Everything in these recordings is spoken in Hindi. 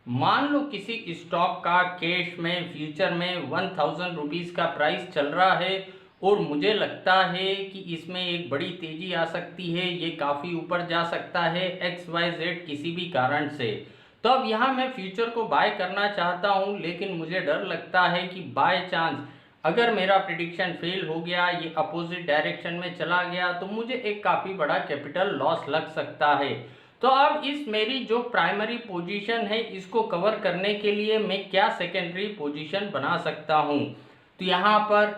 मान लो किसी स्टॉक का कैश में फ्यूचर में 1000 रुपीज़ का प्राइस चल रहा है और मुझे लगता है कि इसमें एक बड़ी तेजी आ सकती है, ये काफ़ी ऊपर जा सकता है XYZ किसी भी कारण से। तो अब यहाँ मैं फ्यूचर को बाय करना चाहता हूँ, लेकिन मुझे डर लगता है कि बाय चांस अगर मेरा प्रिडिक्शन फेल हो गया, ये अपोजिट डायरेक्शन में चला गया, तो मुझे एक काफ़ी बड़ा कैपिटल लॉस लग सकता है। तो अब इस मेरी जो प्राइमरी पोजीशन है इसको कवर करने के लिए मैं क्या सेकेंडरी पोजीशन बना सकता हूँ। तो यहाँ पर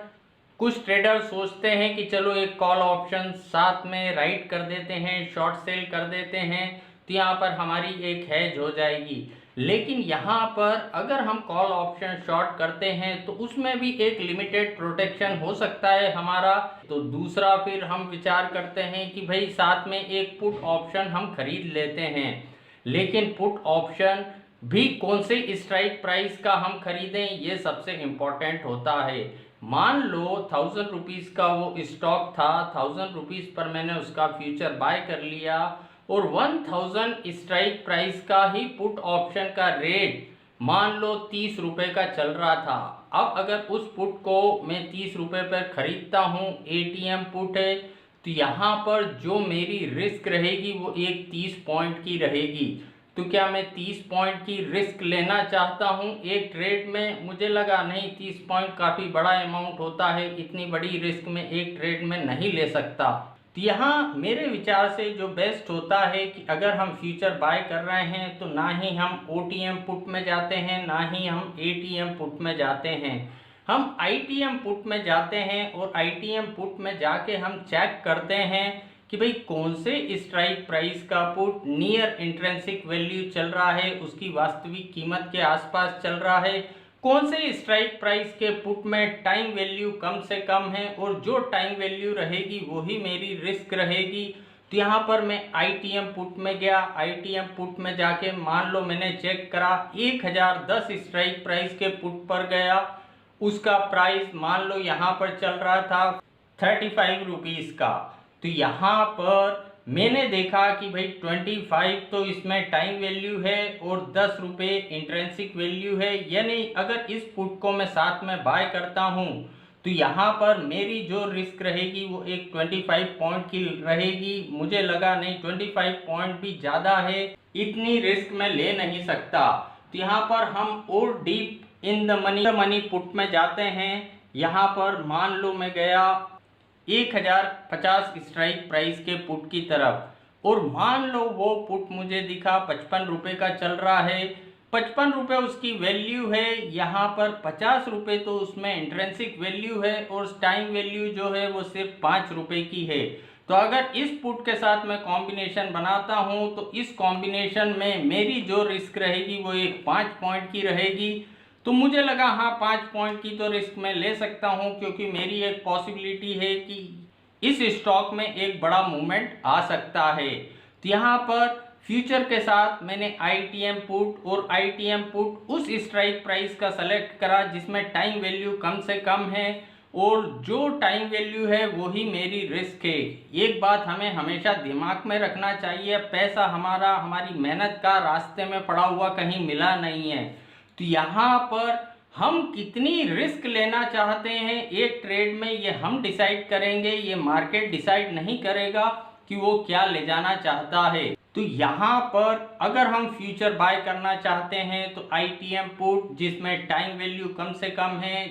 कुछ ट्रेडर सोचते हैं कि चलो एक कॉल ऑप्शन साथ में राइट कर देते हैं, शॉर्ट सेल कर देते हैं, तो यहाँ पर हमारी एक हेज हो जाएगी। लेकिन यहाँ पर अगर हम कॉल ऑप्शन शॉर्ट करते हैं तो उसमें भी एक लिमिटेड प्रोटेक्शन हो सकता है हमारा। तो दूसरा फिर हम विचार करते हैं कि भाई साथ में एक पुट ऑप्शन हम खरीद लेते हैं, लेकिन पुट ऑप्शन भी कौन से स्ट्राइक प्राइस का हम खरीदें, ये सबसे इम्पोर्टेंट होता है। मान लो 1000 रुपीज़ का वो स्टॉक था, 1000 रुपीज़ पर मैंने उसका फ्यूचर बाय कर लिया और 1000 स्ट्राइक प्राइस का ही पुट ऑप्शन का रेट मान लो 30 रुपये का चल रहा था। अब अगर उस पुट को मैं 30 रुपये पर खरीदता हूँ, एटीएम पुट है, तो यहाँ पर जो मेरी रिस्क रहेगी वो एक 30 पॉइंट की रहेगी। तो क्या मैं 30 पॉइंट की रिस्क लेना चाहता हूँ एक ट्रेड में? मुझे लगा नहीं, 30 पॉइंट काफ़ी बड़ा अमाउंट होता है, इतनी बड़ी रिस्क में एक ट्रेड में नहीं ले सकता। तो यहाँ मेरे विचार से जो बेस्ट होता है कि अगर हम फ्यूचर बाय कर रहे हैं तो ना ही हम OTM पुट में जाते हैं, ना ही हम ATM पुट में जाते हैं, हम ITM पुट में जाते हैं। और ITM पुट में जाके हम चेक करते हैं कि भाई कौन से स्ट्राइक प्राइस का पुट नियर इंट्रिंसिक वैल्यू चल रहा है, उसकी वास्तविक कीमत के आसपास चल रहा है, कौन से स्ट्राइक प्राइस के पुट में टाइम वैल्यू कम से कम है, और जो टाइम वैल्यू रहेगी वही मेरी रिस्क रहेगी। तो यहाँ पर मैं ITM पुट में गया, ITM पुट में जाके मान लो मैंने चेक करा 1010 स्ट्राइक प्राइस के पुट पर गया, उसका प्राइस मान लो यहाँ पर चल रहा था 35 रुपीज़ का। तो यहाँ पर मैंने देखा कि भाई 25 तो इसमें टाइम वैल्यू है और 10 रुपये इंट्रिंसिक वैल्यू है, यानी अगर इस पुट को मैं साथ में बाय करता हूँ तो यहाँ पर मेरी जो रिस्क रहेगी वो एक 25 पॉइंट की रहेगी। मुझे लगा नहीं, 25 पॉइंट भी ज़्यादा है, इतनी रिस्क मैं ले नहीं सकता। तो यहाँ पर हम और deep in the money put में जाते हैं। यहाँ पर मान लो मैं गया 1050 स्ट्राइक प्राइस के पुट की तरफ, और मान लो वो पुट मुझे दिखा 55 रुपये का चल रहा है, 55 रुपये उसकी वैल्यू है। यहाँ पर 50 रुपये तो उसमें इंट्रिंसिक वैल्यू है और टाइम वैल्यू जो है वो सिर्फ 5 रुपये की है। तो अगर इस पुट के साथ मैं कॉम्बिनेशन बनाता हूँ तो इस कॉम्बिनेशन में मेरी जो रिस्क रहेगी वो एक 5 पॉइंट की रहेगी। तो मुझे लगा हाँ 5 पॉइंट की तो रिस्क मैं ले सकता हूँ, क्योंकि मेरी एक पॉसिबिलिटी है कि इस स्टॉक में एक बड़ा मूवमेंट आ सकता है। तो यहाँ पर फ्यूचर के साथ मैंने ITM पुट और ITM पुट उस स्ट्राइक प्राइस का सेलेक्ट करा जिसमें टाइम वैल्यू कम से कम है, और जो टाइम वैल्यू है वही मेरी रिस्क है। एक बात हमें हमेशा दिमाग में रखना चाहिए, पैसा हमारा हमारी मेहनत का रास्ते में पड़ा हुआ कहीं मिला नहीं है। तो यहाँ पर हम कितनी रिस्क लेना चाहते हैं एक ट्रेड में, ये हम डिसाइड करेंगे, ये मार्केट डिसाइड नहीं करेगा कि वो क्या ले जाना चाहता है। तो यहाँ पर अगर हम फ्यूचर बाय करना चाहते हैं तो ITM पुट जिसमें टाइम वैल्यू कम से कम है,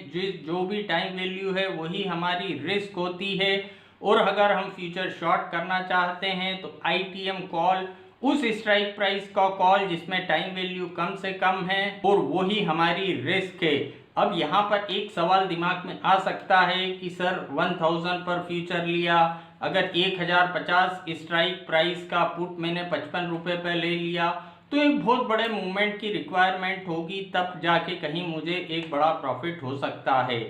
जो भी टाइम वैल्यू है वही हमारी रिस्क होती है। और अगर हम फ्यूचर शॉर्ट करना चाहते हैं तो ITM कॉल, उस स्ट्राइक प्राइस का कॉल जिसमें टाइम वैल्यू कम से कम है और वही हमारी रिस्क है। अब यहाँ पर एक सवाल दिमाग में आ सकता है कि सर 1000 पर फ्यूचर लिया, अगर 1050 स्ट्राइक प्राइस का पुट मैंने 55 रुपये पर ले लिया तो एक बहुत बड़े मूवमेंट की रिक्वायरमेंट होगी, तब जाके कहीं मुझे एक बड़ा प्रॉफिट हो सकता है।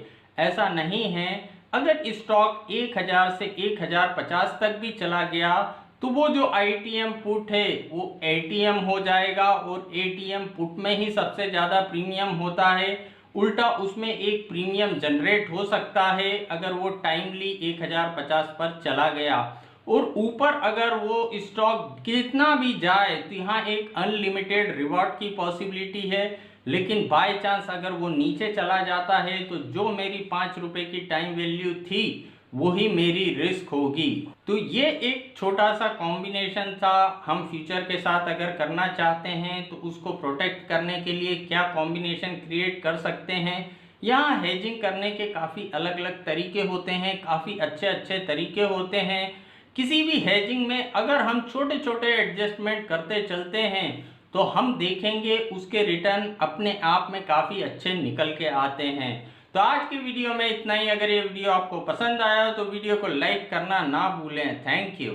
ऐसा नहीं है, अगर स्टॉक 1000 से 1050 तक भी चला गया तो वो जो ITM पुट है वो ATM हो जाएगा, और ATM पुट में ही सबसे ज़्यादा प्रीमियम होता है। उल्टा उसमें एक प्रीमियम जनरेट हो सकता है अगर वो टाइमली 1050 पर चला गया। और ऊपर अगर वो स्टॉक कितना भी जाए तो यहाँ एक अनलिमिटेड रिवॉर्ड की पॉसिबिलिटी है। लेकिन बाय चांस अगर वो नीचे चला जाता है तो जो मेरी 5 रुपए की टाइम वैल्यू थी वही मेरी रिस्क होगी। तो ये एक छोटा सा कॉम्बिनेशन था। हम फ्यूचर के साथ अगर करना चाहते हैं तो उसको प्रोटेक्ट करने के लिए क्या कॉम्बिनेशन क्रिएट कर सकते हैं। यहाँ हेजिंग करने के काफ़ी अलग अलग तरीके होते हैं, काफ़ी अच्छे अच्छे तरीके होते हैं। किसी भी हेजिंग में अगर हम छोटे छोटे एडजस्टमेंट करते चलते हैं तो हम देखेंगे उसके रिटर्न अपने आप में काफ़ी अच्छे निकल के आते हैं। तो आज की वीडियो में इतना ही। अगर ये वीडियो आपको पसंद आया तो वीडियो को लाइक करना ना भूलें। Thank you.